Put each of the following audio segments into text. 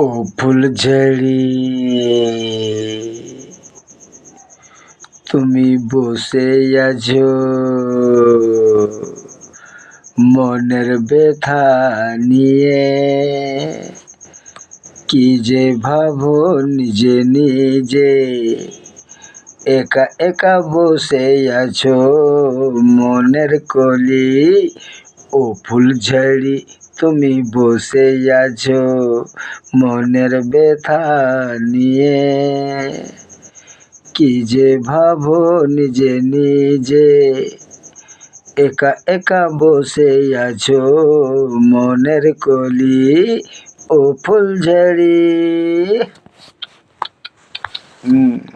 ও ফুলঝড়ি তুমি বসে আছো মনের ব্যথা নিয়ে, কি যে ভাবো নিজে নিজে, একা একা বসে আছো মনের কলি। ও ফুলঝড়ি তুমি বসে আছো মনের ব্যথা নিয়ে, কি যে ভাবো নিজে নিজে, একা একা বসে আছো মনের কলি। ও ফুলঝড়ি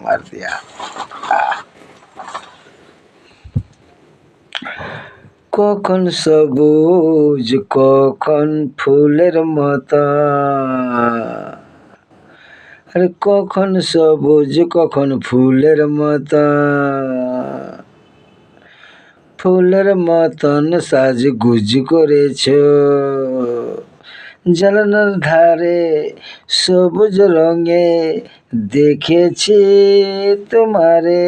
মার দিয়া। কখন সবুজ কখন ফুলের মতো, আরে কখন সবুজ কখন ফুলের মতো, ফুলের মতন সাজগুজ করেছ জানালার ধারে সবুজ রঙে দেখেছি তোমারে,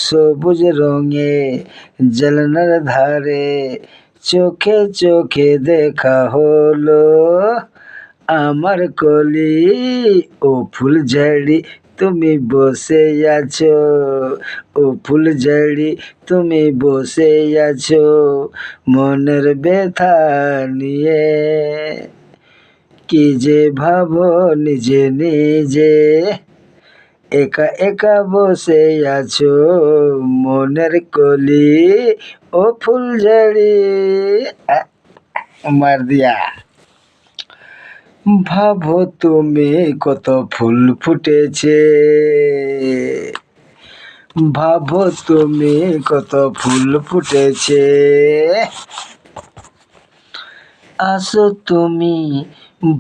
সবুজ রঙে জানালার ধারে চোখে চোখে দেখা হলো আমার কলি। ও ফুলঝড়ি তুমি বসে আছো, ও ফুলঝড়ি তুমি বসে আছো মনের ব্যথা নিয়ে, কি যে ভাবো নিজে নিজে, একা একা বসে আছো মনের কলি। ও ফুলঝড়ি মার দিয়া। ভাবো তুমি কত ফুল ফুটেছে, ভাবো তুমি কত ফুল ফুটেছে, আসো তুমি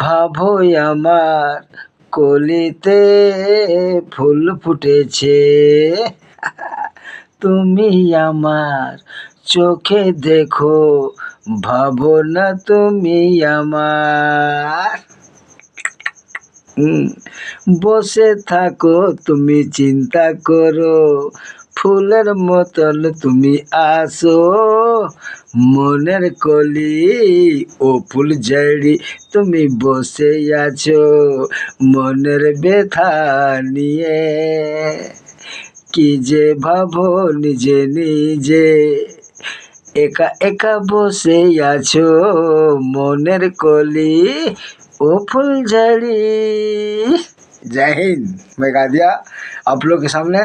ভাবো আমার কলিতে ফুল ফুটেছে, তুমি আমার চোখে দেখো ভাবো না তুমি আমার। বসে থাকো তুমি চিন্তা করো ফুলের মতন তুমি আসো মনের কলি। ও ফুলঝড়ি তুমি বসে আছো মনের ব্যথা নিয়ে, কি যে ভাবো নিজে নিজে, একা একা বসে আছো মনের कली। ओ फुलझड़ी। जय हिंद। मैं गा दिया आप लोग के सामने।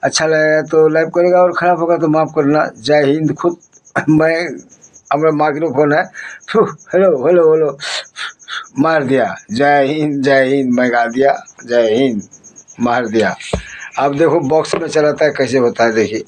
अच्छा लगेगा तो लाइक करेगा और ख़राब होगा तो माफ़ करना। जय हिंद। खुद मैं हमारा माइक्रोफोन है, हेलो हेलो हेलो मार दिया। जय हिंद जय हिंद। मैं गा दिया जय हिंद, मार दिया। अब देखो बॉक्स में चलाता है कैसे होता है देखिए।